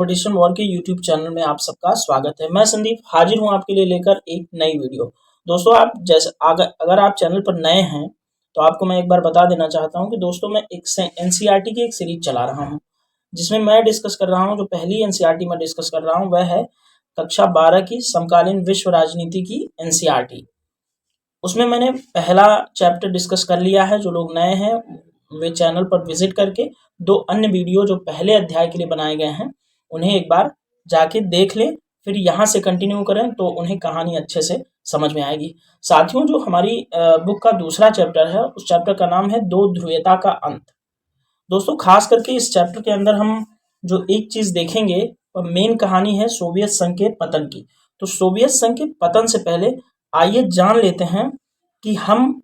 Competition war के YouTube channel में आप सबका स्वागत है। मैं संदीप हाजिर हूं आपके लिए लेकर एक नई वीडियो। दोस्तों, आप जैसे अगर आप चैनल पर नए हैं तो आपको मैं एक बार बता देना चाहता हूं कि दोस्तों मैं एक एनसीईआरटी की एक सीरीज चला रहा हूं, जिसमें मैं डिस्कस कर रहा हूं। जो पहली एनसीईआरटी में डिस्कस कर रहा हूं वह है कक्षा 12 की समकालीन विश्व राजनीति की एनसीईआरटी। उसमें मैंने पहला चैप्टर डिस्कस कर लिया है। जो लोग नए हैं वे चैनल पर विजिट करके दो अन्य वीडियो जो पहले अध्याय के लिए बनाए गए हैं उन्हें एक बार जाके देख लें, फिर यहाँ से कंटिन्यू करें तो उन्हें कहानी अच्छे से समझ में आएगी। साथियों, जो हमारी बुक का दूसरा चैप्टर है उस चैप्टर का नाम है दो ध्रुवीयता का अंत। दोस्तों, खास करके इस चैप्टर के अंदर हम जो एक चीज देखेंगे वह मेन कहानी है सोवियत संघ के पतन की। तो सोवियत संघ के पतन से पहले आइए जान लेते हैं कि हम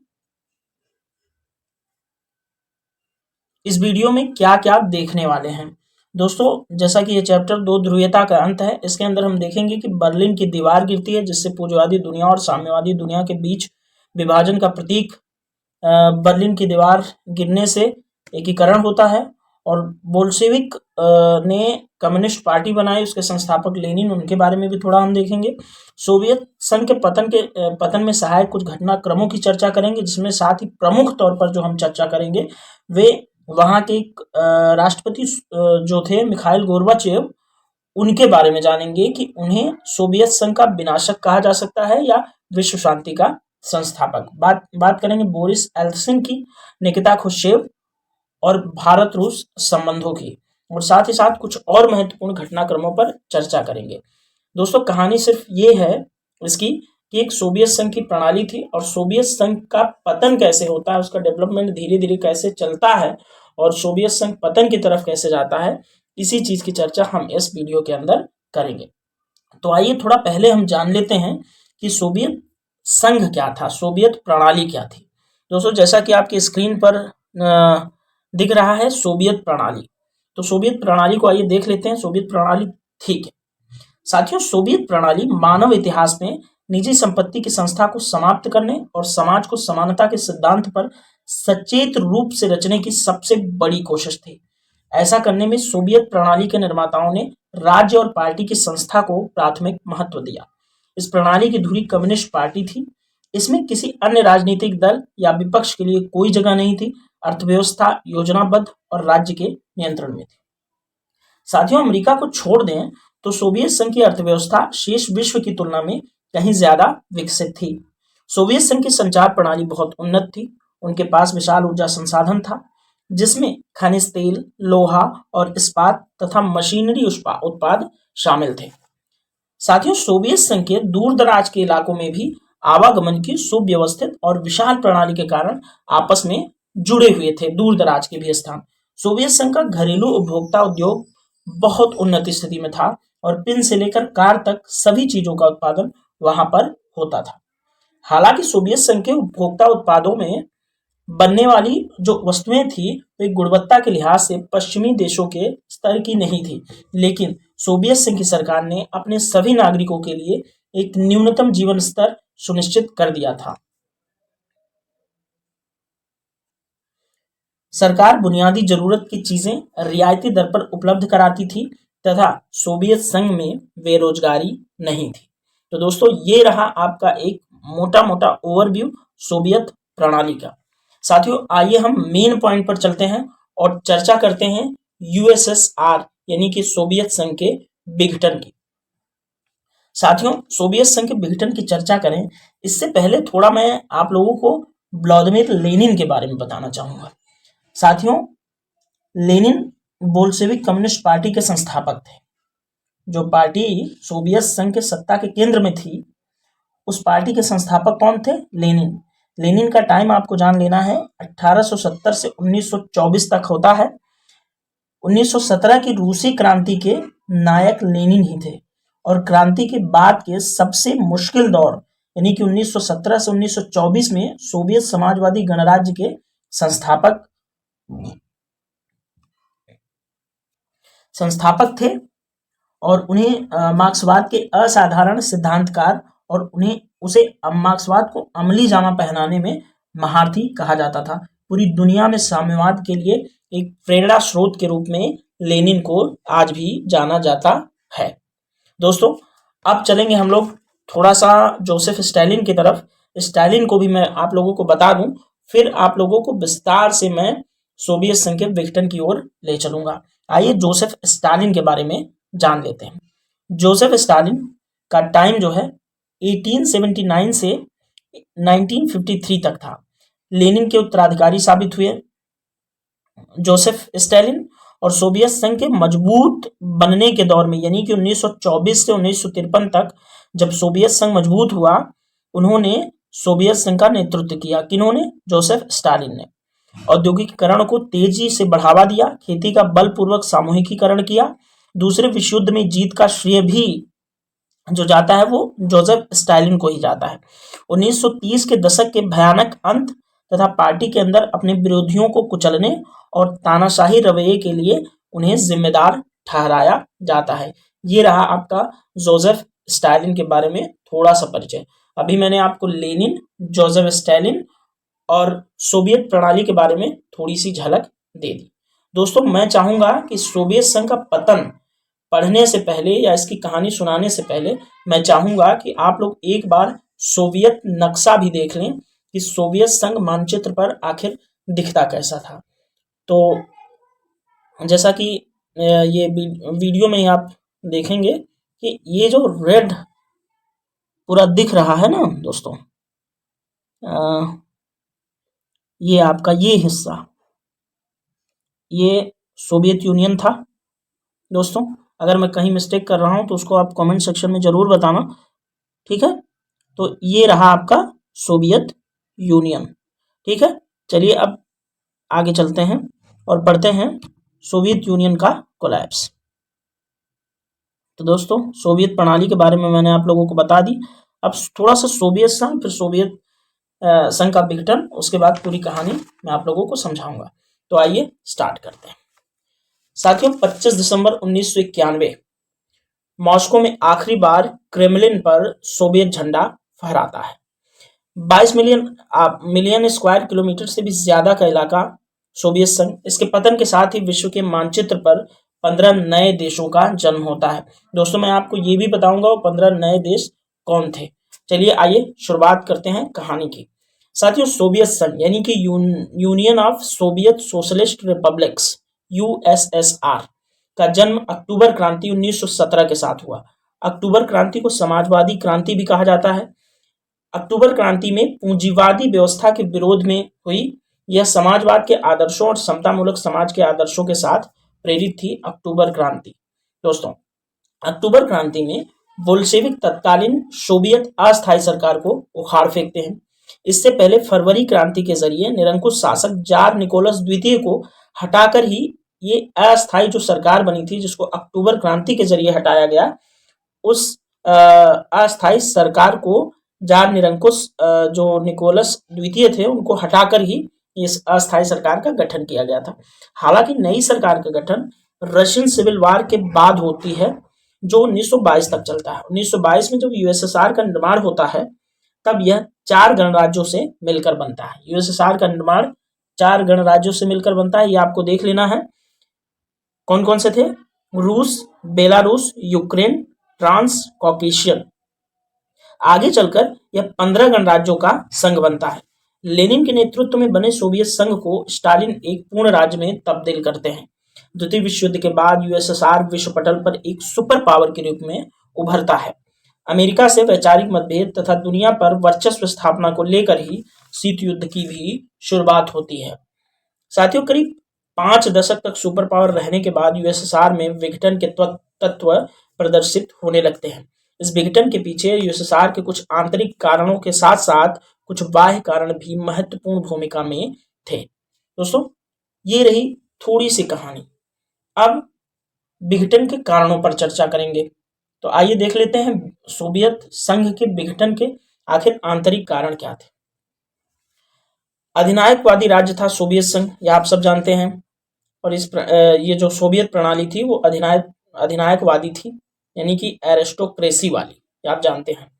इस वीडियो में क्या क्या देखने वाले हैं। दोस्तों, जैसा कि ये चैप्टर दो ध्रुवीयता का अंत है, इसके अंदर हम देखेंगे कि बर्लिन की दीवार गिरती है, जिससे पूर्ववादी दुनिया और साम्यवादी दुनिया के बीच विभाजन का प्रतीक बर्लिन की दीवार गिरने से एकीकरण होता है। और बोल्शेविक ने कम्युनिस्ट पार्टी बनाई, उसके संस्थापक लेनिन, उनके बारे में भी थोड़ा हम देखेंगे। सोवियत संघ के पतन में सहायक कुछ घटनाक्रमों की चर्चा करेंगे, जिसमें साथ ही प्रमुख तौर पर जो हम चर्चा करेंगे वे वहां के एक राष्ट्रपति जो थे मिखाइल गोर्बाचेव, उनके बारे में जानेंगे कि उन्हें सोवियत संघ का विनाशक कहा जा सकता है या विश्व शांति का संस्थापक। बात करेंगे बोरिस एल्त्सिन की, निकिता खुश्चेव और भारत रूस संबंधों की, और साथ ही साथ कुछ और महत्वपूर्ण घटनाक्रमों पर चर्चा करेंगे। दोस्तों, कहानी सिर्फ ये है इसकी कि एक सोवियत संघ की प्रणाली थी और सोवियत संघ का पतन कैसे होता है, उसका डेवलपमेंट धीरे धीरे कैसे चलता है और सोवियत संघ पतन की तरफ कैसे जाता है, इसी चीज की चर्चा हम इस वीडियो के अंदर करेंगे। तो आइए थोड़ा पहले हम जान लेते हैं कि सोवियत संघ क्या था, सोवियत प्रणाली क्या थी। दोस्तों, जैसा कि आपकी स्क्रीन पर दिख रहा है सोवियत प्रणाली, तो सोवियत प्रणाली को आइए देख लेते हैं। सोवियत प्रणाली ठीक है साथियों, सोवियत प्रणाली मानव इतिहास में निजी संपत्ति की संस्था को समाप्त करने और समाज को समानता के सिद्धांत पर सचेत रूप से रचने की सबसे बड़ी कोशिश थी। ऐसा करने में सोवियत प्रणाली के निर्माताओं ने राज्य और पार्टी की संस्था को प्राथमिक महत्व दिया। इस प्रणाली की धुरी कम्युनिस्ट पार्टी थी। इसमें किसी अन्य राजनीतिक दल या विपक्ष के लिए कोई जगह नहीं थी। अर्थव्यवस्था योजनाबद्ध और राज्य के नियंत्रण में थी। साथियों, अमेरिका को छोड़ दें तो सोवियत संघ की अर्थव्यवस्था शेष विश्व की तुलना में कहीं ज्यादा विकसित थी। सोवियत संघ की संचार प्रणाली बहुत उन्नत थी। उनके पास विशाल ऊर्जा संसाधन था, जिसमें खनिज तेल, लोहा और इस्पात तथा मशीनरी उत्पाद शामिल थे। साथियों, सोवियत संघ के दूर दराज के इलाकों में भी आवागमन की सुव्यवस्थित और विशाल प्रणाली के कारण आपस में जुड़े हुए थे दूर दराज के भी स्थान। सोवियत संघ का घरेलू उपभोक्ता उद्योग बहुत उन्नत स्थिति में था और पिन से लेकर कार तक सभी चीजों का उत्पादन वहां पर होता था। हालांकि सोवियत संघ के उपभोक्ता उत्पादों में बनने वाली जो वस्तुएं थी वे गुणवत्ता के लिहाज से पश्चिमी देशों के स्तर की नहीं थी, लेकिन सोवियत संघ की सरकार ने अपने सभी नागरिकों के लिए एक न्यूनतम जीवन स्तर सुनिश्चित कर दिया था। सरकार बुनियादी जरूरत की चीजें रियायती दर पर उपलब्ध कराती थी तथा सोवियत संघ में बेरोजगारी नहीं थी। तो दोस्तों, ये रहा आपका एक मोटा मोटा ओवरव्यू सोवियत प्रणाली का। साथियों, आइए हम मेन पॉइंट पर चलते हैं और चर्चा करते हैं यूएसएसआर यानी कि सोवियत संघ के विघटन की। साथियों, सोवियत संघ के विघटन की चर्चा करें इससे पहले थोड़ा मैं आप लोगों को व्लादिमीर लेनिन के बारे में बताना चाहूंगा। साथियों, लेनिन बोल्शेविक कम्युनिस्ट पार्टी के संस्थापक थे। जो पार्टी सोवियत संघ के सत्ता के केंद्र में थी, उस पार्टी के संस्थापक कौन थे? लेनिन। लेनिन का टाइम आपको जान लेना है 1870 से 1924 तक होता है। 1917 की रूसी क्रांति के नायक लेनिन ही थे और क्रांति के बाद के सबसे मुश्किल दौर यानी कि 1917 से 1924 में सोवियत समाजवादी गणराज्य के संस्थापक थे और उन्हें मार्क्सवाद के असाधारण सिद्धांतकार और उसे मार्क्सवाद को अमली जामा पहनाने में महारथी कहा जाता था। पूरी दुनिया में साम्यवाद के लिए एक प्रेरणा स्रोत के रूप में लेनिन को आज भी जाना जाता है। दोस्तों अब चलेंगे हम लोग थोड़ा सा जोसेफ स्टालिन की तरफ। स्टालिन को भी मैं आप लोगों को बता दूं, फिर आप लोगों को विस्तार से मैं सोवियत संघ के विघटन की ओर ले चलूंगा। आइए जोसेफ स्टालिन के बारे में जान लेते हैं। जोसेफ स्टालिन का टाइम जो है 1879 से 1953 तक था। लेनिन के उत्तराधिकारी साबित हुए जोसेफ स्टालिन, और सोवियत संघ के मजबूत बनने के दौर में यानी कि 1924 से 1953 तक जब सोवियत संघ मजबूत हुआ, उन्होंने सोवियत संघ का नेतृत्व किया। किन्होंने? जोसेफ स्टालिन ने। औद्योगिकीकरण को तेजी से बढ़ावा दिया, खेती का बलपूर्वक सामूहिकीकरण किया। दूसरे विश्व युद्ध में जीत का श्रेय भी जो जाता है वो जोसेफ स्टालिन को ही जाता है। 1930 के दशक के भयानक अंत तथा पार्टी के अंदर अपने विरोधियों को कुचलने और तानाशाही रवैये के लिए उन्हें जिम्मेदार ठहराया जाता है। ये रहा आपका जोसेफ स्टालिन के बारे में थोड़ा सा परिचय। अभी मैंने आपको लेनिन, जोसेफ स्टालिन और सोवियत प्रणाली के बारे में थोड़ी सी झलक दे दी। दोस्तों मैं चाहूंगा कि सोवियत संघ का पतन पढ़ने से पहले या इसकी कहानी सुनाने से पहले मैं चाहूंगा कि आप लोग एक बार सोवियत नक्शा भी देख लें कि सोवियत संघ मानचित्र पर आखिर दिखता कैसा था। तो जैसा कि ये वीडियो में आप देखेंगे कि ये जो रेड पूरा दिख रहा है ना दोस्तों, ये आपका ये हिस्सा ये सोवियत यूनियन था। दोस्तों अगर मैं कहीं मिस्टेक कर रहा हूं तो उसको आप कमेंट सेक्शन में जरूर बताना, ठीक है। तो ये रहा आपका सोवियत यूनियन, ठीक है। चलिए अब आगे चलते हैं और पढ़ते हैं सोवियत यूनियन का कोलैप्स। तो दोस्तों सोवियत प्रणाली के बारे में मैंने आप लोगों को बता दी। अब थोड़ा सा सोवियत संघ, फिर सोवियत संघ का विघटन, उसके बाद पूरी कहानी मैं आप लोगों को समझाऊंगा। तो आइए स्टार्ट करते हैं। साथियों 25 दिसंबर 1991 मॉस्को में आखिरी बार क्रेमलिन पर सोवियत झंडा फहराता है। 22 मिलियन स्क्वायर किलोमीटर से भी ज्यादा का इलाका सोवियत संघ। इसके पतन के साथ ही विश्व के मानचित्र पर 15 नए देशों का जन्म होता है। दोस्तों मैं आपको ये भी बताऊंगा वो 15 नए देश कौन थे। चलिए आइए शुरुआत करते हैं कहानी की। साथियों सोवियत संघ यानी कि union of Soviet socialist republics USSR का जन्म अक्टूबर क्रांति 1917 के साथ हुआ। अक्टूबर क्रांति को समाजवादी क्रांति भी कहा जाता है। अक्टूबर क्रांति में पूंजीवादी व्यवस्था के विरोध में हुई। यह समाजवाद के आदर्शों और समतामूलक समाज के आदर्शों के साथ प्रेरित थी अक्टूबर क्रांति। दोस्तों अक्टूबर क्रांति में बोल्शेविक तत्कालीन सोवियत अस्थायी सरकार को उखाड़ फेंकते हैं। इससे पहले फरवरी क्रांति के जरिए निरंकुश शासक जार निकोलस द्वितीय को हटाकर ही ये अस्थायी जो सरकार बनी थी, जिसको अक्टूबर क्रांति के जरिए हटाया गया, उस अस्थायी सरकार को जार निरंकुश जो निकोलस द्वितीय थे उनको हटाकर ही इस अस्थायी सरकार का गठन किया गया था। हालांकि नई सरकार का गठन रशियन सिविल वार के बाद होती है जो 1922 तक चलता है। 1922 में जब यूएसएसआर का निर्माण होता है तब यह 4 गणराज्यों से मिलकर बनता है। यूएसएसआर का निर्माण 4 गणराज्यों से मिलकर बनता है। ये आपको देख लेना है कौन कौन से थे। रूस, बेलारूस, यूक्रेन, ट्रांस कॉकेशियन। आगे चलकर यह 15 गणराज्यों का संघ बनता है। लेनिन के नेतृत्व में बने सोवियत संघ को स्टालिन एक पूर्ण राज्य में तब्दील करते हैं। द्वितीय विश्व युद्ध के बाद यूएसएसआर विश्व पटल पर एक सुपर पावर के रूप में उभरता है। अमेरिका से वैचारिक मतभेद तथा दुनिया पर वर्चस्व स्थापना को लेकर ही शीत युद्ध की भी शुरुआत होती है। साथियों करीब 5 दशक तक सुपर पावर रहने के बाद यूएसएसआर में विघटन के तत्व प्रदर्शित होने लगते हैं। इस विघटन के पीछे यूएसएसआर के कुछ आंतरिक कारणों के साथ साथ कुछ बाह्य कारण भी महत्वपूर्ण भूमिका में थे। दोस्तों ये रही थोड़ी सी कहानी। अब विघटन के कारणों पर चर्चा करेंगे। तो आइए देख लेते हैं सोवियत संघ के विघटन के आखिर आंतरिक कारण क्या थे। अधिनायकवादी राज्य था सोवियत संघ, यह आप सब जानते हैं। और ये जो सोवियत प्रणाली थी वो अधिनायकवादी थी, यानी कि एरिस्टोक्रेसी वाली, ये आप जानते हैं।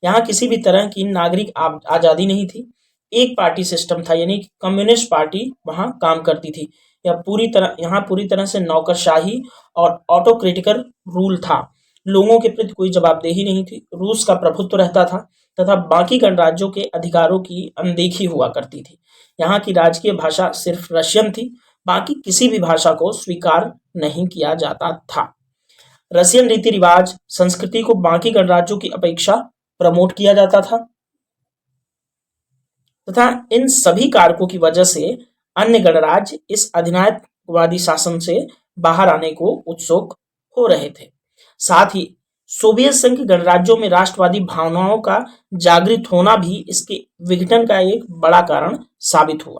यहाँ किसी भी तरह की नागरिक आजादी नहीं थी। एक पार्टी सिस्टम था, यानी कि कम्युनिस्ट पार्टी वहां काम करती थी। यहाँ पूरी तरह से नौकरशाही और ऑटोक्रेटिकल रूल था। लोगों के प्रति कोई जवाबदेही नहीं थी। रूस का प्रभुत्व रहता था तथा बाकी गणराज्यों के अधिकारों की अनदेखी हुआ करती थी। यहाँ की राजकीय भाषा सिर्फ रशियन थी, बाकी किसी भी भाषा को स्वीकार नहीं किया जाता था। रशियन रीति रिवाज संस्कृति को बाकी गणराज्यों की अपेक्षा प्रमोट किया जाता था तथा इन सभी कारकों की वजह से अन्य गणराज्य इस अधिनायकवादी शासन से बाहर आने को उत्सुक हो रहे थे। साथ ही सोवियत संघ के गणराज्यों में राष्ट्रवादी भावनाओं का जागृत होना भी इसके विघटन का एक बड़ा कारण साबित हुआ।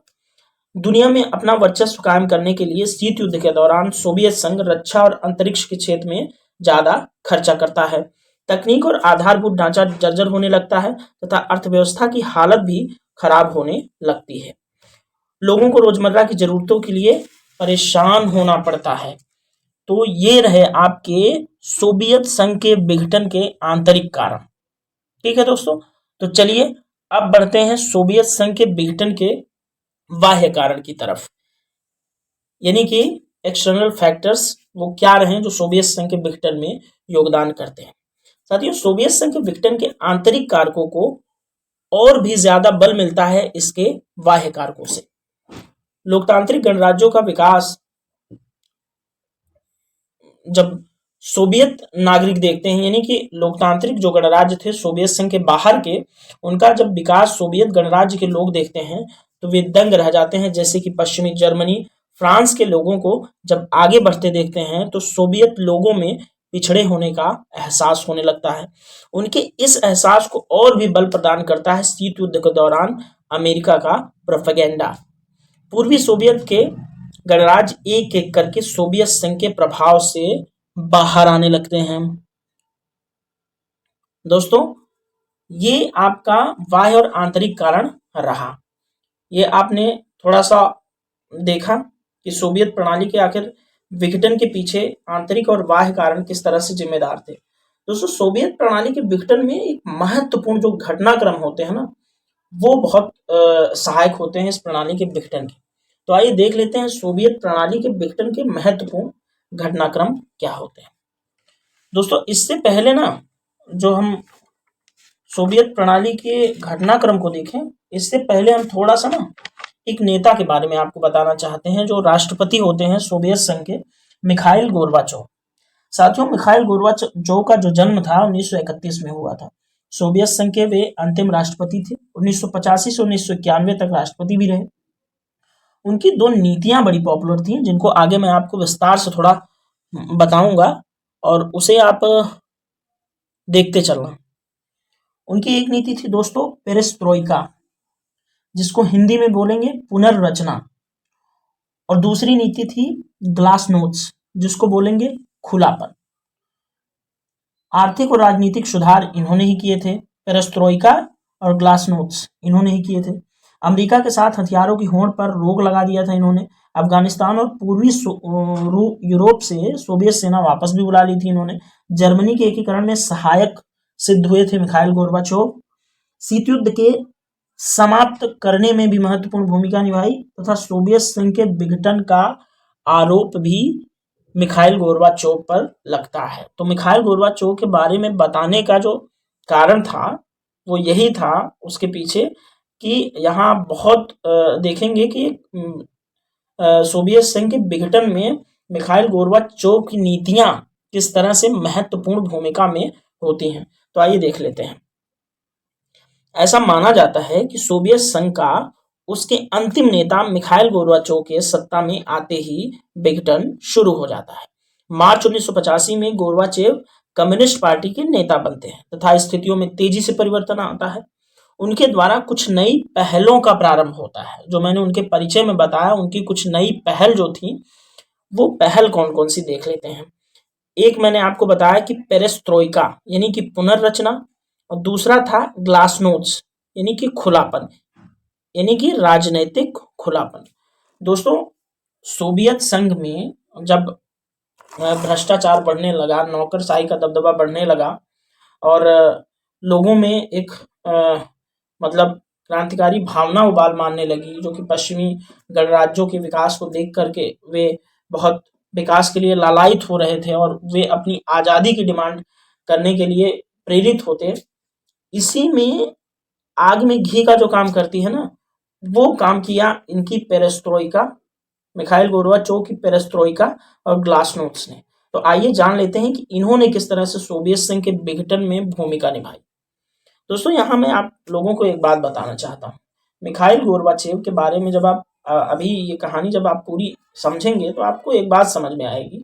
दुनिया में अपना वर्चस्व कायम करने के लिए शीत युद्ध के दौरान सोवियत संघ रक्षा और अंतरिक्ष के क्षेत्र में ज्यादा खर्चा करता है। तकनीक और आधारभूत ढांचा जर्जर होने लगता है तथा अर्थव्यवस्था की हालत भी खराब होने लगती है। लोगों को रोजमर्रा की जरूरतों के लिए परेशान होना पड़ता है। तो ये रहे आपके सोवियत संघ के विघटन के आंतरिक कारण। ठीक है दोस्तों, तो चलिए अब बढ़ते हैं सोवियत संघ के विघटन के बाह्य कारण की तरफ, यानी कि एक्सटर्नल फैक्टर्स वो क्या रहे जो सोवियत संघ के विघटन में योगदान करते हैं। साथियों, सोवियत संघ के विघटन के आंतरिक कारकों को और भी ज्यादा बल मिलता है इसके बाह्य कारकों से। लोकतांत्रिक गणराज्यों का विकास जब सोवियत नागरिक देखते हैं, यानी कि लोकतांत्रिक जो गणराज्य थे सोवियत संघ के बाहर के, उनका जब विकास सोवियत गणराज्य के लोग देखते हैं तो वे दंग रह जाते हैं। जैसे कि पश्चिमी जर्मनी, फ्रांस के लोगों को जब आगे बढ़ते देखते हैं तो सोवियत लोगों में पिछड़े होने का एहसास होने लगता है। उनके इस एहसास को और भी बल प्रदान करता है शीत युद्ध के दौरान अमेरिका का प्रोपेगेंडा। पूर्वी सोवियत के गणराज्य एक एक करके सोवियत संघ के प्रभाव से बाहर आने लगते हैं। दोस्तों, ये आपका बाह्य और आंतरिक कारण रहा। ये आपने थोड़ा सा देखा कि सोवियत प्रणाली के आखिर विघटन के पीछे आंतरिक और बाह्य कारण किस तरह से जिम्मेदार थे। दोस्तों, सोवियत प्रणाली के विघटन में एक महत्वपूर्ण जो घटनाक्रम होते हैं ना, वो बहुत सहायक होते हैं इस प्रणाली के विघटन के। तो आइए देख लेते हैं सोवियत प्रणाली के विघटन के महत्वपूर्ण घटनाक्रम क्या होते हैं। दोस्तों, इससे पहले ना जो हम सोवियत प्रणाली के घटनाक्रम को देखें, इससे पहले हम थोड़ा सा ना एक नेता के बारे में आपको बताना चाहते हैं जो राष्ट्रपति होते हैं सोवियत संघ के, मिखाइल गोर्बाचोव। साथियों, मिखाइल गोर्बाचोव का जो जन्म था 1931 में हुआ था। सोवियत संघ के वे अंतिम राष्ट्रपति थे। 1985 से 1991 तक राष्ट्रपति भी रहे। उनकी दो नीतियां बड़ी पॉपुलर थी जिनको आगे मैं आपको विस्तार से थोड़ा बताऊंगा और उसे आप देखते चलना। उनकी एक नीति थी दोस्तों पेरेस्ट्रोइका, जिसको हिंदी में बोलेंगे पुनर्रचना, और दूसरी नीति थी ग्लासनोस्ट, जिसको बोलेंगे खुलापन। आर्थिक और राजनीतिक सुधार इन्होंने ही किए थे। पेरेस्ट्रोइका और ग्लासनोस्ट इन्होंने ही किए थे। अमेरिका के साथ हथियारों की होड़ पर रोक लगा दिया था इन्होंने। अफगानिस्तान और पूर्वी यूरोप से सोवियत सेना वापस भी बुला ली थी इन्होंने। जर्मनी के एकीकरण में सहायक सिद्ध हुए थे मिखाइल गोर्बाचोव। शीत युद्ध के समाप्त करने में भी महत्वपूर्ण भूमिका निभाई तथा सोवियत संघ के विघटन का आरोप भी मिखाइल गोर्बाचोव पर लगता है। तो मिखाइल गोर्बाचोव के बारे में बताने का जो कारण था वो यही था उसके पीछे कि यहाँ बहुत देखेंगे कि सोवियत संघ के विघटन में मिखाइल गोर्बाचोव की नीतियां किस तरह से महत्वपूर्ण भूमिका में होती हैं। तो आइए देख लेते हैं। ऐसा माना जाता है कि सोवियत संघ का उसके अंतिम नेता मिखाइल गोर्बाचोव के सत्ता में आते ही विघटन शुरू हो जाता है। मार्च 1985 में गोर्बाचेव कम्युनिस्ट पार्टी के नेता बनते हैं तथा स्थितियों में तेजी से परिवर्तन आता है। उनके द्वारा कुछ नई पहलों का प्रारंभ होता है। जो मैंने उनके परिचय में बताया, उनकी कुछ नई पहल जो थी, वो पहल कौन कौन सी देख लेते हैं। एक मैंने आपको बताया कि पेरेस्ट्रोइका यानी कि पुनर्रचना, और दूसरा था ग्लासनोस्ट यानी कि खुलापन, यानी कि राजनैतिक खुलापन। दोस्तों, सोवियत संघ में जब भ्रष्टाचार बढ़ने लगा, नौकरशाही का दबदबा बढ़ने लगा और लोगों में एक मतलब क्रांतिकारी भावना उबाल मारने लगी, जो कि पश्चिमी गणराज्यों के विकास को देख करके वे बहुत विकास के लिए लालायित हो रहे थे और वे अपनी आज़ादी की डिमांड करने के लिए प्रेरित होते। इसी में आग में घी का जो काम करती है ना, वो काम किया इनकी पेरेस्ट्रोइका, मिखाइल गोर्बाचोव की पेरेस्ट्रोइका और ग्लासनोस्ट ने। तो आइए जान लेते हैं कि इन्होंने किस तरह से सोवियत संघ के विघटन में भूमिका निभाई। दोस्तों यहाँ मैं आप लोगों को एक बात बताना चाहता हूँ। मिखाइल गोर्बाचेव के बारे में जब आप अभी ये कहानी जब आप पूरी समझेंगे तो आपको एक बात समझ में आएगी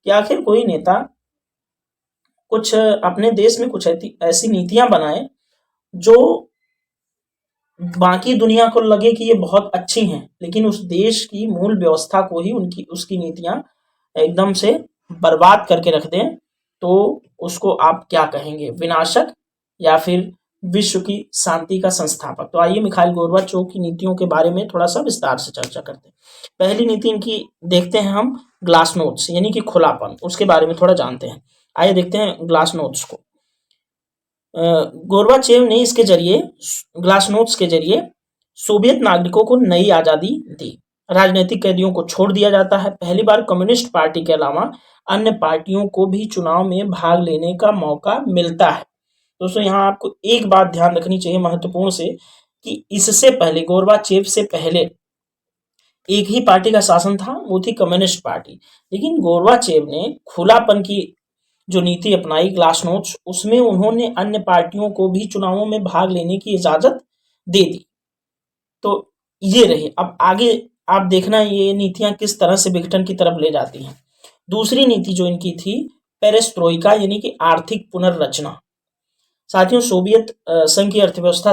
कि आखिर कोई नेता कुछ अपने देश में कुछ ऐसी नीतियां बनाए जो बाकी दुनिया को लगे कि ये बहुत अच्छी हैं, लेकिन उस देश की मूल व्यवस्था को ही उनकी उसकी नीतियां एकदम से बर्बाद करके रख दें, तो उसको आप क्या कहेंगे, विनाशक या फिर विश्व की शांति का संस्थापक। तो आइए मिखाइल गोर्बाचोव की नीतियों के बारे में थोड़ा सा विस्तार से चर्चा करते हैं। पहली नीति इनकी देखते हैं हम, ग्लासनोस्ट यानी कि खुलापन, उसके बारे में थोड़ा जानते हैं। आइए देखते हैं ग्लासनोस्ट को। गोर्बाचेव ने इसके जरिए, ग्लासनोस्ट के जरिए सोवियत नागरिकों को नई आज़ादी दी। राजनीतिक कैदियों को छोड़ दिया जाता है। पहली बार कम्युनिस्ट पार्टी के अलावा अन्य पार्टियों को भी चुनाव में भाग लेने का मौका मिलता है। दोस्तों यहाँ आपको एक बात ध्यान रखनी चाहिए महत्वपूर्ण से, कि इससे पहले, गोर्बाचेव से पहले एक ही पार्टी का शासन था, वो थी कम्युनिस्ट पार्टी। लेकिन गोर्बाचेव ने खुलापन की जो नीति अपनाई, ग्लासनोस्ट, उसमें उन्होंने अन्य पार्टियों को भी चुनावों में भाग लेने की इजाजत दे दी। तो ये रही। अब आगे आप देखना ये नीतियां किस तरह से विघटन की तरफ ले जाती हैं। दूसरी नीति जो इनकी थी, पेरेस्ट्रोइका यानी कि आर्थिक पुनर्रचना। साथियों सोवियत संघ की अर्थव्यवस्था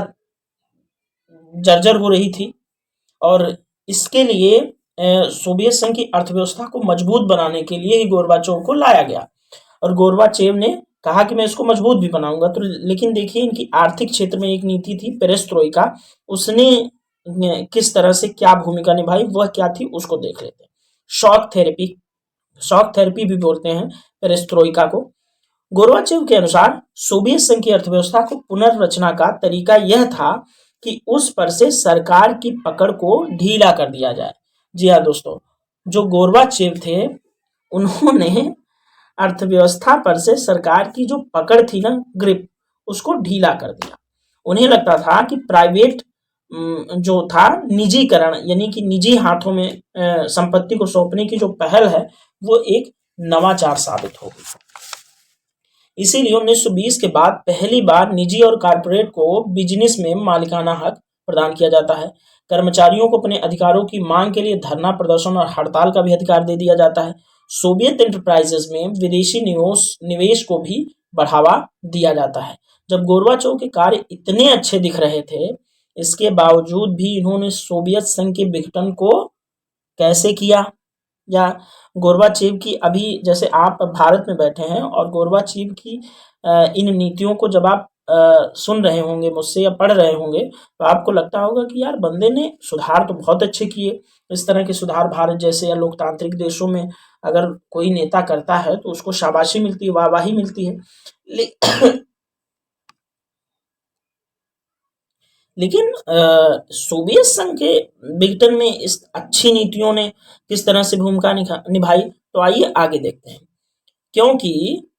जर्जर हो रही थी और इसके लिए सोवियत संघ की अर्थव्यवस्था को मजबूत बनाने के लिए ही गोर्बाचोव को लाया गया और गोर्बाचेव ने कहा कि मैं इसको मजबूत भी बनाऊंगा। तो लेकिन देखिए इनकी आर्थिक क्षेत्र में एक नीति थी पेरेस्ट्रोइका, उसने किस तरह से क्या भूमिका निभाई, वह क्या थी उसको देख लेते हैं। शॉक थेरेपी, शॉक थेरेपी भी बोलते हैं पेरेस्ट्रोइका को। गोर्बाचेव के अनुसार सोवियत संघ की अर्थव्यवस्था को पुनर्रचना का तरीका यह था कि उस पर से सरकार की पकड़ को ढीला कर दिया जाए। जी हाँ दोस्तों, जो गोर्बाचेव थे उन्होंने अर्थव्यवस्था पर से सरकार की जो पकड़ थी ना, ग्रिप, उसको ढीला कर दिया। उन्हें लगता था कि प्राइवेट जो था निजीकरण यानी कि निजी हाथों में संपत्ति को सौंपने की जो पहल है वो एक नवाचार साबित होगी। इसीलिए 1920 के बाद पहली बार निजी और कारपोरेट को बिजनेस में मालिकाना हक प्रदान किया जाता है। कर्मचारियों को अपने अधिकारों की मांग के लिए धरना प्रदर्शन और हड़ताल का भी अधिकार दे दिया जाता है। सोवियत एंटरप्राइजेस में विदेशी निवेश को भी बढ़ावा दिया जाता है। जब गोर्बाचोव के कार्य इतने अच्छे दिख रहे थे, इसके बावजूद भी इन्होंने सोवियत संघ के विघटन को कैसे किया, या गोर्बाचेव की, अभी जैसे आप भारत में बैठे हैं और गोर्बाचेव की इन नीतियों को जब आप सुन रहे होंगे मुझसे या पढ़ रहे होंगे तो आपको लगता होगा कि यार बंदे ने सुधार तो बहुत अच्छे किए। इस तरह के सुधार भारत जैसे या लोकतांत्रिक देशों में अगर कोई नेता करता है तो उसको शाबाशी मिलती है, वाहवाही मिलती है। लेकिन सोवियत संघ के विघटन में इस अच्छी नीतियों ने किस तरह से भूमिका निभाई, तो आइए आगे देखते हैं। क्योंकि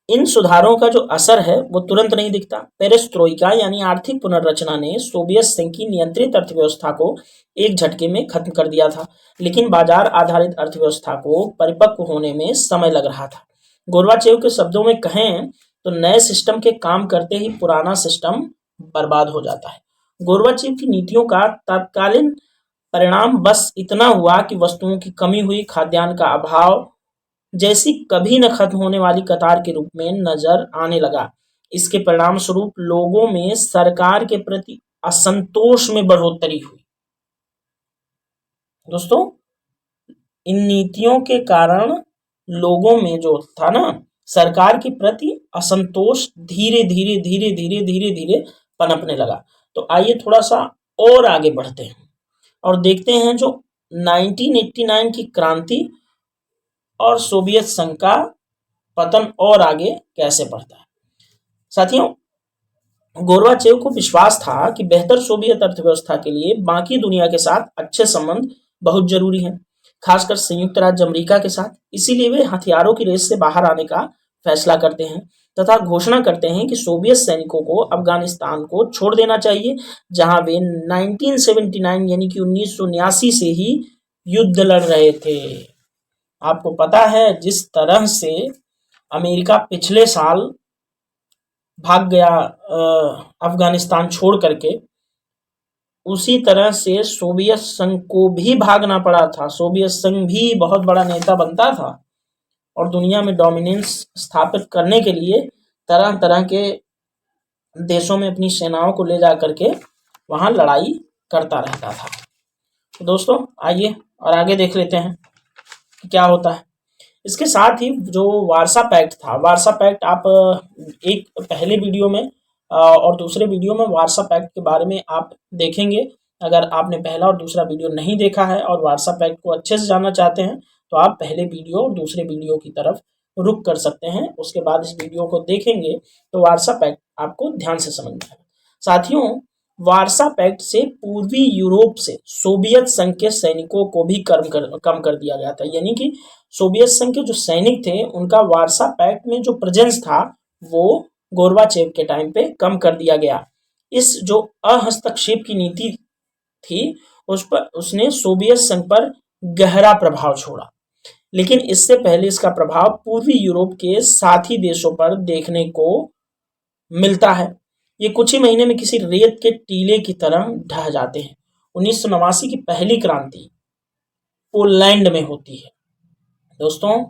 इन सुधारों का जो असर है वो तुरंत नहीं दिखता। पेरेस्ट्रोइका यानी आर्थिक पुनर्रचना ने सोवियत संघ की नियंत्रित अर्थव्यवस्था को एक झटके में खत्म कर दिया था, लेकिन बाजार आधारित अर्थव्यवस्था को परिपक्व होने में समय लग रहा था। गोर्बाचेव के शब्दों में कहें तो नए सिस्टम के काम करते ही पुराना सिस्टम बर्बाद हो जाता है। गोर्बाचेव की नीतियों का तत्कालीन परिणाम बस इतना हुआ कि वस्तुओं की कमी हुई, खाद्यान्न का अभाव जैसी कभी न खत्म होने वाली कतार के रूप में नजर आने लगा। इसके परिणाम स्वरूप लोगों में सरकार के प्रति असंतोष में बढ़ोतरी हुई। दोस्तों इन नीतियों के कारण लोगों में जो था ना, सरकार के प्रति असंतोष धीरे धीरे धीरे धीरे धीरे धीरे पनपने लगा। तो आइए थोड़ा सा और आगे बढ़ते हैं और देखते हैं जो 1989 की क्रांति और सोवियत संघ का पतन और आगे कैसे बढ़ता है। साथियों गोर्बाचेव को विश्वास था कि बेहतर सोवियत अर्थव्यवस्था के लिए बाकी दुनिया के साथ अच्छे संबंध बहुत जरूरी हैं, खासकर संयुक्त राज्य अमेरिका के साथ। इसीलिए वे हथियारों की रेस से बाहर आने का फैसला करते हैं तथा घोषणा करते हैं कि सोवियत सैनिकों को अफगानिस्तान को छोड़ देना चाहिए, जहां वे 1979 यानी कि 1979 से ही युद्ध लड़ रहे थे। आपको पता है जिस तरह से अमेरिका पिछले साल भाग गया अफगानिस्तान छोड़ करके, उसी तरह से सोवियत संघ को भी भागना पड़ा था। सोवियत संघ भी बहुत बड़ा नेता बनता था और दुनिया में डोमिनेंस स्थापित करने के लिए तरह तरह के देशों में अपनी सेनाओं को ले जा करके वहां लड़ाई करता रहता था। तो दोस्तों आइए और आगे देख लेते हैं कि क्या होता है। इसके साथ ही जो वारसा पैक्ट था, वारसा पैक्ट आप एक पहले वीडियो में और दूसरे वीडियो में वारसा पैक्ट के बारे में आप देखेंगे। अगर आपने पहला और दूसरा वीडियो नहीं देखा है और वारसा पैक्ट को अच्छे से जानना चाहते हैं तो आप पहले वीडियो और दूसरे वीडियो की तरफ रुक कर सकते हैं। उसके बाद इस वीडियो को देखेंगे तो वारसा पैक्ट आपको ध्यान से समझ में आएगा। साथियों, वारसा पैक्ट से पूर्वी यूरोप से सोवियत संघ के सैनिकों को भी कम कर दिया गया था, यानी कि सोवियत संघ के जो सैनिक थे उनका वारसा पैक्ट में जो प्रेजेंस था वो गोर्बाचेव के टाइम पे कम कर दिया गया। इस जो अहस्तक्षेप की नीति थी उस पर उसने सोवियत संघ पर गहरा प्रभाव छोड़ा, लेकिन इससे पहले इसका प्रभाव पूर्वी यूरोप के साथी देशों पर देखने को मिलता है। ये कुछ ही महीने में किसी रेत के टीले की तरह ढह जाते हैं। 1989 की पहली क्रांति पोलैंड में होती है। दोस्तों,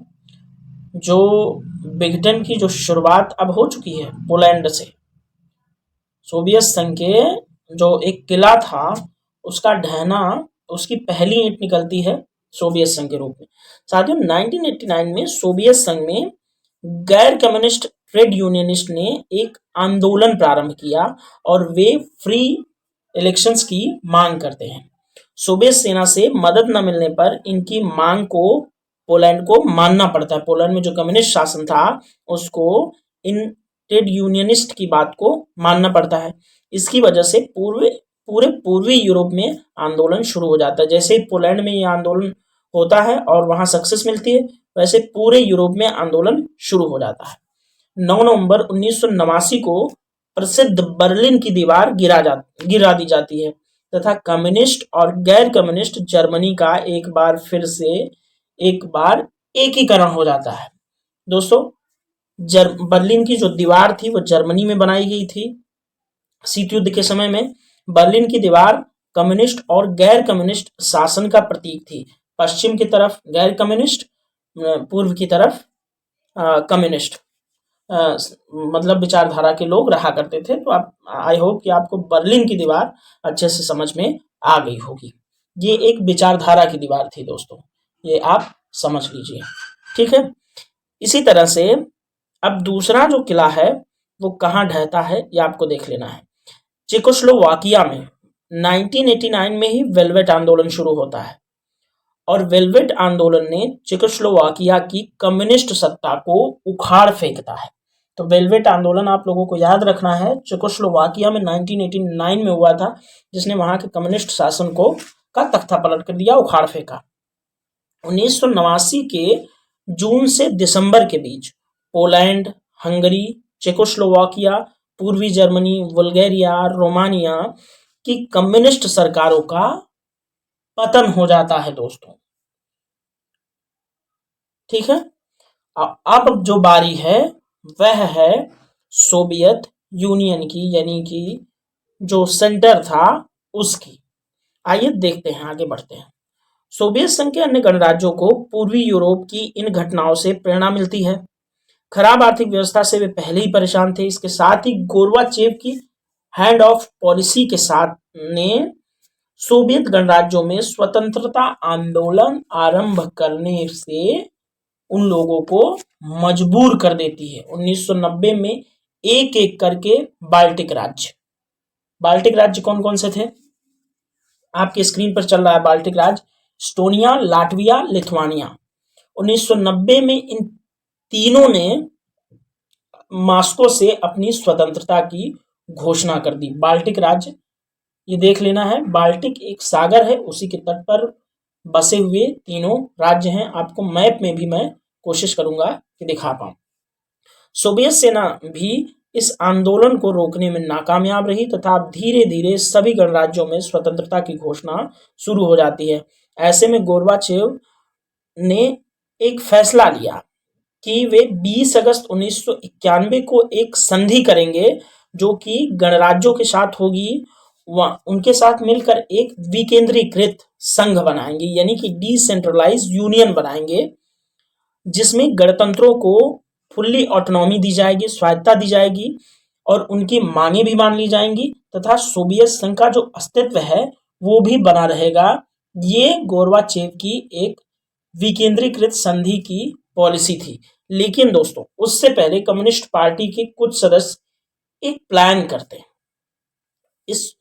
जो विघटन की जो शुरुआत अब हो चुकी है पोलैंड से, सोवियत संघ के जो एक किला था उसका ढहना, उसकी पहली ईंट निकलती है सोवियत संघ के रूप में। साथियों, 1989 में सोवियत संघ में गैर कम्युनिस्ट ट्रेड यूनियनिस्ट ने एक आंदोलन प्रारंभ किया और वे फ्री इलेक्शंस की मांग करते हैं। सोवियत सेना से मदद न मिलने पर इनकी मांग को पोलैंड को मानना पड़ता है। पोलैंड में जो कम्युनिस्ट शासन था उसको इन ट्रेड यूनियनिस्ट की बात को मानना पड़ता है। इसकी वजह से पूरे पूर्वी यूरोप में आंदोलन शुरू हो जाता है। जैसे पोलैंड में ये आंदोलन होता है और वहां सक्सेस मिलती है, वैसे पूरे यूरोप में आंदोलन शुरू हो जाता है। 9 नवंबर 1989 को प्रसिद्ध बर्लिन की दीवार गिरा दी जाती है तथा कम्युनिस्ट और गैर कम्युनिस्ट जर्मनी का एक बार एकीकरण हो जाता है। दोस्तों, बर्लिन की जो दीवार थी वो जर्मनी में बनाई गई थी। शीत युद्ध के समय में बर्लिन की दीवार कम्युनिस्ट और गैर कम्युनिस्ट शासन का प्रतीक थी। पश्चिम की तरफ गैर कम्युनिस्ट, पूर्व की तरफ कम्युनिस्ट मतलब विचारधारा के लोग रहा करते थे। तो आप, आई होप कि आपको बर्लिन की दीवार अच्छे से समझ में आ गई होगी। ये एक विचारधारा की दीवार थी दोस्तों, ये आप समझ लीजिए, ठीक है। इसी तरह से अब दूसरा जो किला है वो कहाँ ढहता है ये आपको देख लेना है। चेकोस्लोवाकिया में 1989 में ही वेलवेट आंदोलन शुरू होता है और वेलवेट आंदोलन ने चेकोस्लोवाकिया की कम्युनिस्ट सत्ता को उखाड़ फेंकता है। तो वेलवेट आंदोलन आप लोगों को याद रखना है, चेकोस्लोवाकिया में 1989 में हुआ था, जिसने वहां के कम्युनिस्ट शासन को का तख्ता पलट कर दिया, उखाड़ फेंका। 1989 के जून से दिसंबर के बीच पोलैंड, हंगरी, चेकोस्लोवाकिया, पूर्वी जर्मनी, बुल्गारिया, रोमानिया की कम्युनिस्ट सरकारों का पतन हो जाता है दोस्तों, ठीक है। अब जो बारी है वह है सोवियत यूनियन की, यानी कि जो सेंटर था उसकी। आइए देखते हैं, आगे बढ़ते हैं। सोवियत संघ के अन्य गणराज्यों को पूर्वी यूरोप की इन घटनाओं से प्रेरणा मिलती है। खराब आर्थिक व्यवस्था से वे पहले ही परेशान थे। इसके साथ ही गोर्बाचेव की हैंड ऑफ पॉलिसी के साथ ने सोवियत गणराज्यों में स्वतंत्रता आंदोलन आरंभ करने से उन लोगों को मजबूर कर देती है। 1990 में एक एक करके बाल्टिक राज्य कौन कौन से थे आपके स्क्रीन पर चल रहा है। बाल्टिक राज्य एस्टोनिया, लाटविया, लिथुआनिया। 1990 में इन तीनों ने मॉस्को से अपनी स्वतंत्रता की घोषणा कर दी। बाल्टिक राज्य, ये देख लेना है, बाल्टिक एक सागर है, उसी के तट पर बसे हुए तीनों राज्य हैं। आपको मैप में भी मैं कोशिश करूंगा कि दिखा पाऊं। सोवियत सेना भी इस आंदोलन को रोकने में नाकामयाब रही तथा धीरे धीरे सभी गणराज्यों में स्वतंत्रता की घोषणा शुरू हो जाती है। ऐसे में गोर्बाचेव ने एक फैसला लिया कि वे 20 अगस्त 1991 को एक संधि करेंगे जो कि गणराज्यों के साथ होगी। उनके साथ मिलकर एक विकेंद्रीकृत संघ बनाएंगे, यानी कि डिसेंट्रलाइज यूनियन बनाएंगे, जिसमें गणतंत्रों को फुल्ली ऑटोनॉमी दी जाएगी, स्वायत्ता दी जाएगी और उनकी मांगे भी मान ली जाएंगी तथा सोवियत संघ का जो अस्तित्व है वो भी बना रहेगा। ये गोर्बाचेव की एक विकेंद्रीकृत संधि की पॉलिसी थी। लेकिन दोस्तों, उससे पहले कम्युनिस्ट पार्टी के कुछ सदस्य एक प्लान करते हैं। इस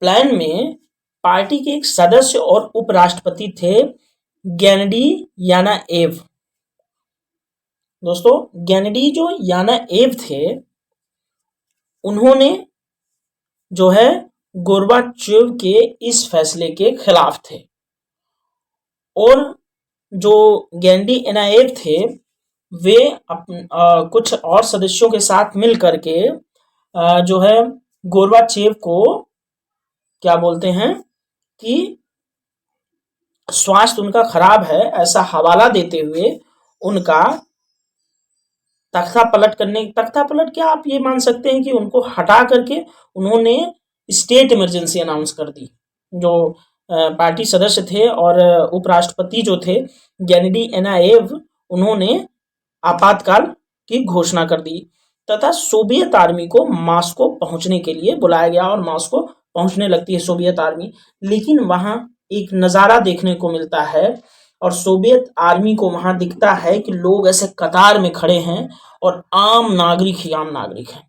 प्लान में पार्टी के एक सदस्य और उपराष्ट्रपति थे गेनेडी यानाएव। दोस्तों, गेनेडी जो यानाएव थे, उन्होंने जो है गोर्बाचेव के इस फैसले के खिलाफ थे और जो गेनेडी यानाएव थे वे कुछ और सदस्यों के साथ मिल करके जो है गोर्बाचेव को क्या बोलते हैं कि स्वास्थ्य उनका खराब है ऐसा हवाला देते हुए उनका तख्ता पलट क्या आप ये मान सकते हैं कि उनको हटा करके उन्होंने स्टेट इमरजेंसी अनाउंस कर दी। जो पार्टी सदस्य थे और उपराष्ट्रपति जो थे गेनेडी यानाएव, उन्होंने आपातकाल की घोषणा कर दी तथा सोवियत आर्मी को मॉस्को पहुंचने के लिए बुलाया गया और मॉस्को पहुंचने लगती है सोवियत आर्मी। लेकिन वहां एक नज़ारा देखने को मिलता है और सोवियत आर्मी को वहां दिखता है कि लोग ऐसे कतार में खड़े हैं और आम नागरिक ही आम नागरिक हैं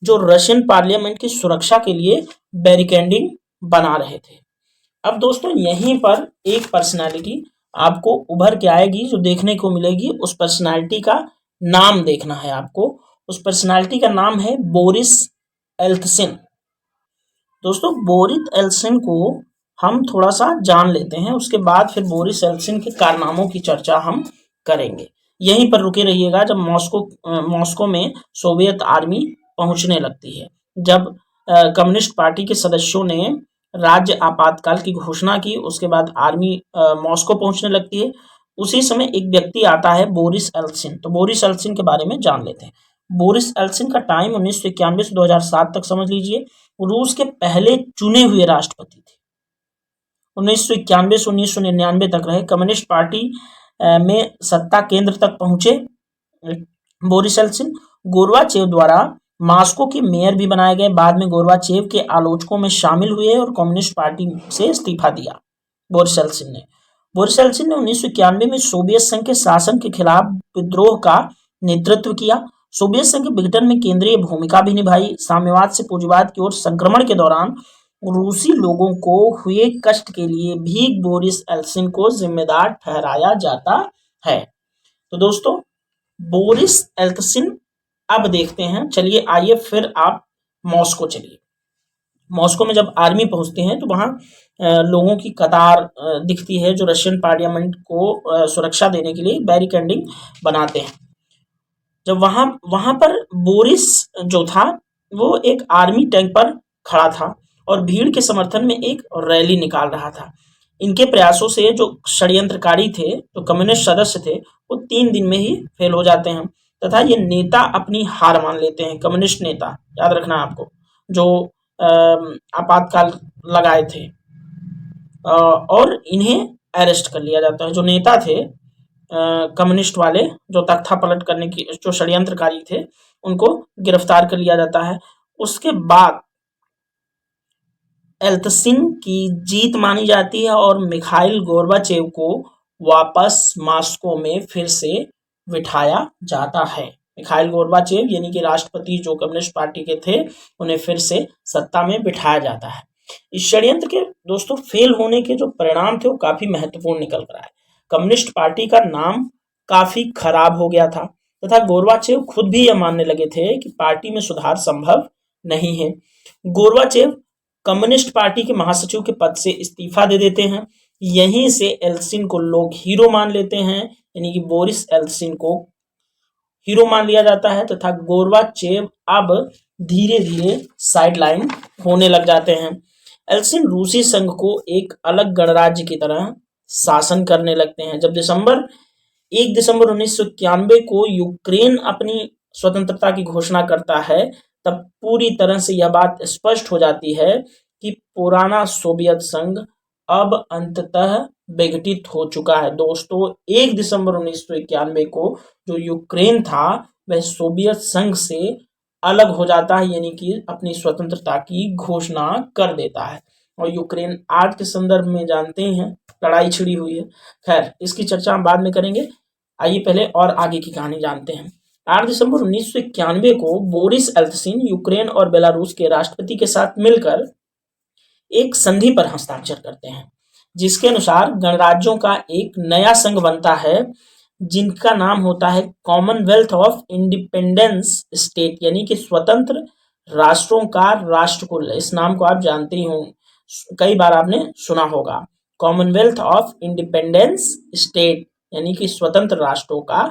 जो रशियन पार्लियामेंट की सुरक्षा के लिए बैरिकेडिंग बना रहे थे। अब दोस्तों, यहीं पर एक पर्सनालिटी आपको उभर के आएगी जो देखने को मिलेगी। उस पर्सनालिटी का नाम देखना है आपको। उस पर्सनालिटी का नाम है बोरिस एल्त्सिन। दोस्तों, बोरिस एल्त्सिन को हम थोड़ा सा जान लेते हैं, उसके बाद फिर बोरिस एल्त्सिन के कारनामों की चर्चा हम करेंगे। यहीं पर रुके रहिएगा जब मॉस्को में सोवियत आर्मी पहुंचने लगती है। जब कम्युनिस्ट पार्टी के सदस्यों ने राज्य आपातकाल की घोषणा की, उसके बाद आर्मी मॉस्को पहुंचने लगती है। उसी समय एक व्यक्ति आता है बोरिस एल्त्सिन। तो बोरिस एल्त्सिन के बारे में जान लेते हैं। बोरिस एल्त्सिन का टाइम 1991 से 2007 तक समझ लीजिए। रूस के पहले चुने हुए राष्ट्रपति थे। 1991 से 1999 तक रहे। कम्युनिस्ट पार्टी में सत्ता केंद्र तक पहुंचे बोरिस एल्त्सिन। गोर्बाचेव द्वारा मॉस्को के मेयर भी बनाए गए। बाद में गोर्बाचेव के आलोचकों में शामिल हुए और कम्युनिस्ट पार्टी से इस्तीफा दिया बोरिस एल्त्सिन ने। बोरिस एल्त्सिन ने 1991 में सोवियत संघ के शासन के खिलाफ विद्रोह का नेतृत्व किया। सोवियत संघ के विघटन में केंद्रीय भूमिका भी निभाई। साम्यवाद से पूंजीवाद की ओर संक्रमण के दौरान रूसी लोगों को हुए कष्ट के लिए भी बोरिस एल्त्सिन को जिम्मेदार ठहराया जाता है। तो दोस्तों, बोरिस एल्त्सिन अब देखते हैं। चलिए आइए फिर आप मॉस्को चलिए। मॉस्को में जब आर्मी पहुंचती है तो वहां लोगों की कतार दिखती है जो रशियन पार्लियामेंट को सुरक्षा देने के लिए बैरिकेडिंग बनाते हैं। जब वहां पर बोरिस जो था वो एक आर्मी टैंक पर खड़ा था और भीड़ के समर्थन में एक रैली निकाल रहा था। इनके प्रयासों से जो षड्यंत्रकारी थे, जो कम्युनिस्ट सदस्य थे, वो 3 दिन में ही फेल हो जाते हैं तथा ये नेता अपनी हार मान लेते हैं। कम्युनिस्ट नेता, याद रखना आपको, जो आपातकाल लगाए थे, और इन्हें अरेस्ट कर लिया जाता है। जो नेता थे कम्युनिस्ट वाले, जो तख्ता पलट करने की जो षड्यंत्रकारी थे, उनको गिरफ्तार कर लिया जाता है। उसके बाद एल्त्सिन की जीत मानी जाती है और मिखाइल गोर्बाचेव को वापस मॉस्को में फिर से बिठाया जाता है। मिखाइल गोर्बाचेव यानी कि राष्ट्रपति जो कम्युनिस्ट पार्टी के थे, उन्हें फिर से सत्ता में बिठाया जाता है। इस षड्यंत्र के दोस्तों फेल होने के जो परिणाम थे वो काफी महत्वपूर्ण निकल कर आए। कम्युनिस्ट पार्टी का नाम काफी खराब हो गया था तथा गोर्बाचेव खुद भी यह मानने लगे थे कि पार्टी में सुधार संभव नहीं है। गोर्बाचेव कम्युनिस्ट पार्टी के महासचिव के पद से इस्तीफा दे देते हैं। यहीं से एल्सिन को लोग हीरो मान लेते हैं, यानी कि बोरिस एल्सिन को हीरो मान लिया जाता है तथा गोर्बाचेव अब धीरे धीरे साइडलाइन होने लग जाते हैं। एल्सिन रूसी संघ को एक अलग गणराज्य की तरह शासन करने लगते हैं। जब 1 दिसंबर 1991 को यूक्रेन अपनी स्वतंत्रता की घोषणा करता है, तब पूरी तरह से यह बात स्पष्ट हो जाती है कि पुराना सोवियत संघ अब अंततः विघटित हो चुका है। दोस्तों, 1 दिसंबर 1991 को जो यूक्रेन था वह सोवियत संघ से अलग हो जाता है, यानी कि अपनी स्वतंत्रता की घोषणा कर देता है। और यूक्रेन आज के संदर्भ में जानते ही हैं, लड़ाई छिड़ी हुई है। खैर, इसकी चर्चा हम बाद में करेंगे। आइए पहले और आगे की कहानी जानते हैं। 8 दिसंबर 1991 को बोरिस एल्त्सिन यूक्रेन और बेलारूस के राष्ट्रपति के साथ मिलकर एक संधि पर हस्ताक्षर करते हैं, जिसके अनुसार गणराज्यों का एक नया संघ बनता है, जिनका नाम होता है कॉमनवेल्थ ऑफ इंडिपेंडेंस स्टेट, यानी कि स्वतंत्र राष्ट्रों का राष्ट्रकुल। इस नाम को आप जानते ही होंगे, कई बार आपने सुना होगा। कॉमनवेल्थ ऑफ इंडिपेंडेंस स्टेट यानी कि स्वतंत्र राष्ट्रों का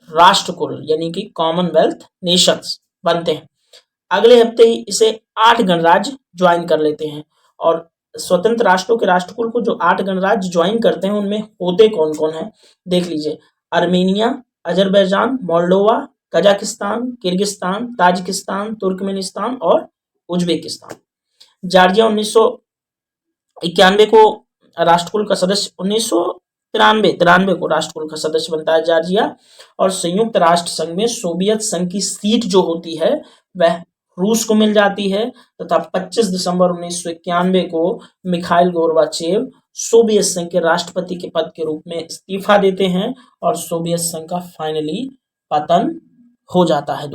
राष्ट्रकुल, यानी कि कॉमनवेल्थ नेशंस बनते हैं। अगले हफ्ते ही इसे 8 गणराज्य ज्वाइन कर लेते हैं। और स्वतंत्र राष्ट्रों के राष्ट्रकुल को जो 8 गणराज्य ज्वाइन करते हैं उनमें होते कौन कौन है, देख लीजिए। Armenia, Azerbaijan, Moldova, Kazakhstan, Kyrgyzstan, Tajikistan, Turkmenistan और उज्बेकिस्तान। जॉर्जिया 1991 को राष्ट्रकुल का सदस्य, 1993 को राष्ट्रकुल का सदस्य बनता है जॉर्जिया। और संयुक्त राष्ट्र संघ में सोवियत संघ की सीट जो होती है वह रूस को मिल जाती है तथा 25 दिसंबर 1991 को मिखाइल गोर्बाचेव सोवियत संघ के राष्ट्रपति के पद के रूप में इस्तीफा देते हैं और सोवियत संघ का फाइनली पतन हो जाता है।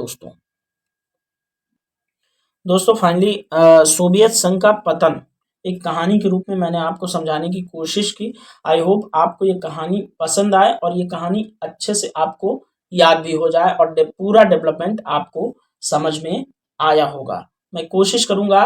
दोस्तों फाइनली सोवियत संघ का पतन एक कहानी के रूप में मैंने आपको समझाने की कोशिश की। आई होप आपको ये कहानी पसंद आए और ये कहानी अच्छे से आपको याद भी हो जाए और पूरा डेवलपमेंट आपको समझ में आया होगा। मैं कोशिश करूंगा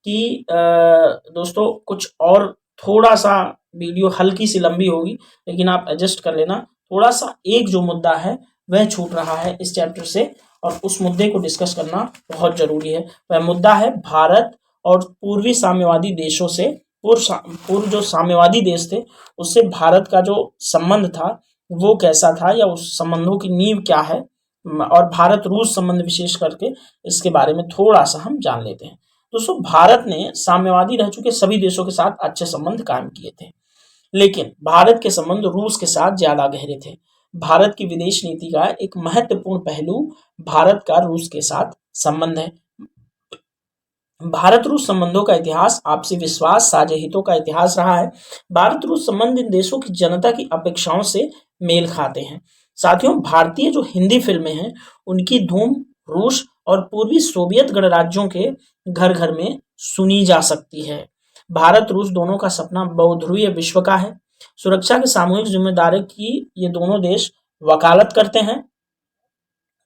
कि दोस्तों कुछ और थोड़ा सा वीडियो हल्की सी लंबी होगी, लेकिन आप एडजस्ट कर लेना। थोड़ा सा एक जो मुद्दा है वह छूट रहा है इस चैप्टर से और उस मुद्दे को डिस्कस करना बहुत जरूरी है। वह मुद्दा है भारत और पूर्वी साम्यवादी देशों से, पूर्व जो साम्यवादी देश थे उससे भारत का जो संबंध था वो कैसा था या उस संबंधों की नींव क्या है, और भारत रूस संबंध विशेष करके इसके बारे में थोड़ा सा हम जान लेते हैं। दोस्तों, भारत ने साम्यवादी रह चुके सभी देशों के साथ अच्छे संबंध कायम किए थे, लेकिन भारत के संबंध रूस के साथ ज्यादा गहरे थे। भारत की विदेश नीति का एक महत्वपूर्ण पहलू भारत का रूस के साथ संबंध है। भारत रूस संबंधों का इतिहास आपसी विश्वास, साझे हितों का इतिहास रहा है। भारत रूस संबंध इन देशों की जनता की अपेक्षाओं से मेल खाते हैं। साथियों, भारतीय जो हिंदी फिल्में हैं उनकी धूम रूस और पूर्वी सोवियत गणराज्यों के घर घर में सुनी जा सकती है। भारत रूस दोनों का सपना बहुध्रुवीय विश्व का है। सुरक्षा की सामूहिक जिम्मेदारी की ये दोनों देश वकालत करते हैं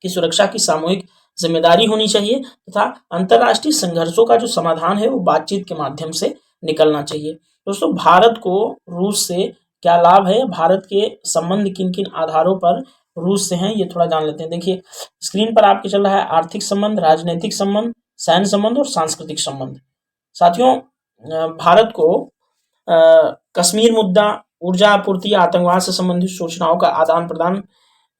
कि सुरक्षा की सामूहिक जिम्मेदारी होनी चाहिए तथा अंतर्राष्ट्रीय संघर्षों का जो समाधान है वो बातचीत के माध्यम से निकलना चाहिए। दोस्तों, भारत को रूस से क्या लाभ है, भारत के संबंध किन किन आधारों पर रूस से हैं, ये थोड़ा जान लेते हैं। देखिए स्क्रीन पर आपके चल रहा है आर्थिक संबंध, राजनीतिक संबंध, सैन्य संबंध और सांस्कृतिक संबंध। साथियों, भारत को कश्मीर मुद्दा, ऊर्जा आपूर्ति, आतंकवाद से संबंधित सूचनाओं का आदान प्रदान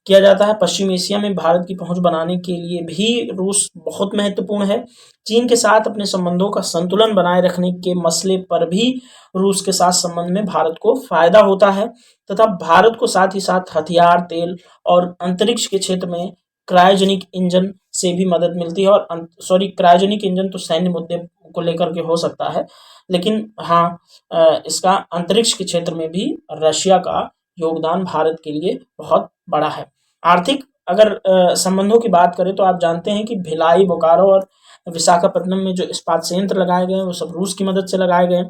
किया जाता है। पश्चिम एशिया में भारत की पहुंच बनाने के लिए भी रूस बहुत महत्वपूर्ण है। चीन के साथ अपने संबंधों का संतुलन बनाए रखने के मसले पर भी रूस के साथ संबंध में भारत को फायदा होता है तथा भारत को साथ ही साथ हथियार, तेल और अंतरिक्ष के क्षेत्र में क्रायोजेनिक इंजन से भी मदद मिलती है। और क्रायोजेनिक इंजन तो सैन्य मुद्दे को लेकर के हो सकता है, लेकिन हाँ, इसका अंतरिक्ष के क्षेत्र में भी रशिया का योगदान भारत के लिए बहुत बड़ा है। आर्थिक अगर संबंधों की बात करें तो आप जानते हैं कि भिलाई, बोकारो और विशाखापट्टनम में जो इस्पात संयंत्र लगाए गए हैं वो सब रूस की मदद से लगाए गए।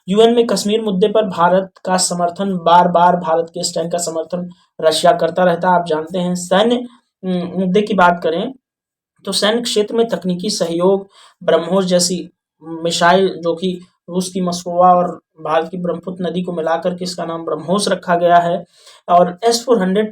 यूएन में कश्मीर मुद्दे पर भारत का समर्थन, बार बार भारत के स्टैंड का समर्थन रशिया करता रहता है, आप जानते हैं। सैन्य मुद्दे की बात करें तो सैन्य क्षेत्र में तकनीकी सहयोग, ब्रह्मोस जैसी मिसाइल जो कि रूस की मस्कोवा और भारत की ब्रह्मपुत्र नदी को मिलाकर के इसका नाम ब्रह्मोस रखा गया है। और S-400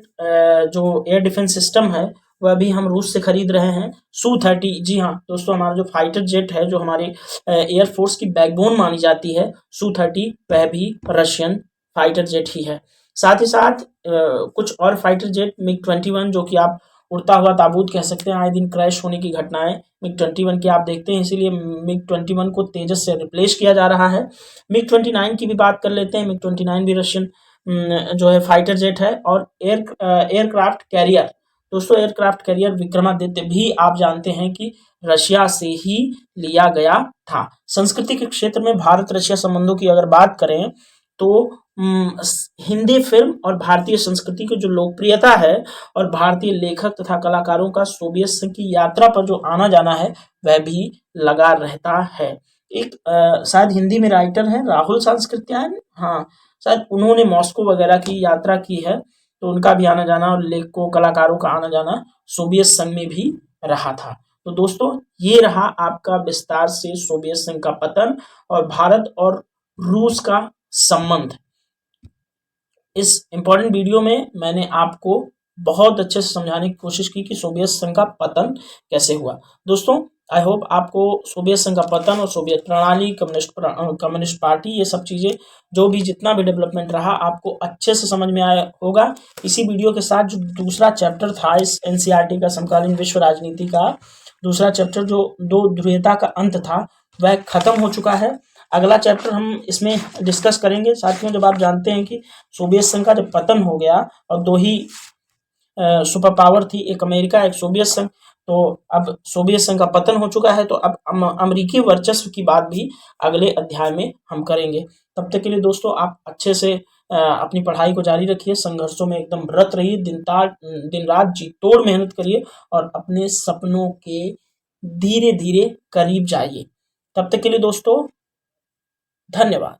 जो एयर डिफेंस सिस्टम है वह भी हम रूस से खरीद रहे हैं। Su-30, जी हाँ दोस्तों, हमारा जो फाइटर जेट है जो हमारे एयरफोर्स की बैकबोन मानी जाती है, Su-30 वह भी रशियन फाइटर जेट ही है। साथ ही साथ कुछ और फाइटर जेट MiG-21 जो कि आप उड़ता हुआ ताबूत कह सकते हैं, आए दिन क्रैश होने की घटनाएं MiG-21 की आप देखते हैं, इसीलिए MiG-21 को तेजस से रिप्लेस किया जा रहा है। MiG-29 की भी बात कर लेते हैं। MiG-29 भी रशियन जो है फाइटर जेट है। और एयरक्राफ्ट कैरियर, दोस्तों एयरक्राफ्ट कैरियर विक्रमादित्य भी आप जानते हैं कि रशिया से ही लिया गया था। संस्कृति के क्षेत्र में भारत रशिया संबंधों की अगर बात करें तो हिंदी फिल्म और भारतीय संस्कृति की जो लोकप्रियता है और भारतीय लेखक तथा कलाकारों का सोवियत संघ की यात्रा पर जो आना जाना है वह भी लगा रहता है। एक शायद हिंदी में राइटर हैं राहुल सांस्कृत्यायन, हाँ शायद उन्होंने मॉस्को वगैरह की यात्रा की है, तो उनका भी आना जाना और लेखकों कलाकारों का आना जाना सोवियत संघ में भी रहा था। तो दोस्तों ये रहा आपका विस्तार से सोवियत संघ का पतन और भारत और रूस का संबंध। इस इम्पोर्टेंट वीडियो में मैंने आपको बहुत अच्छे से समझाने की कोशिश की कि सोवियत संघ का पतन कैसे हुआ। दोस्तों आई होप आपको सोवियत संघ का पतन और सोवियत प्रणाली, कम्युनिस्ट पार्टी, ये सब चीज़ें जो भी जितना भी डेवलपमेंट रहा आपको अच्छे से समझ में आया होगा। इसी वीडियो के साथ जो दूसरा चैप्टर था इस NCERT का समकालीन विश्व राजनीति का दूसरा चैप्टर जो दो ध्रुवीयता का अंत था वह खत्म हो चुका है। अगला चैप्टर हम इसमें डिस्कस करेंगे। साथियों जब आप जानते हैं कि सोवियत संघ का जब पतन हो गया और दो ही सुपर पावर थी, एक अमेरिका एक सोवियत संघ, तो अब सोवियत संघ का पतन हो चुका है, तो अब अमेरिकी वर्चस्व की बात भी अगले अध्याय में हम करेंगे। तब तक के लिए दोस्तों आप अच्छे से अपनी पढ़ाई को जारी रखिए, संघर्षों में एकदम रत रहिए, दिन रात जी तोड़ मेहनत करिए और अपने सपनों के धीरे धीरे करीब जाइए। तब तक के लिए दोस्तों धन्यवाद।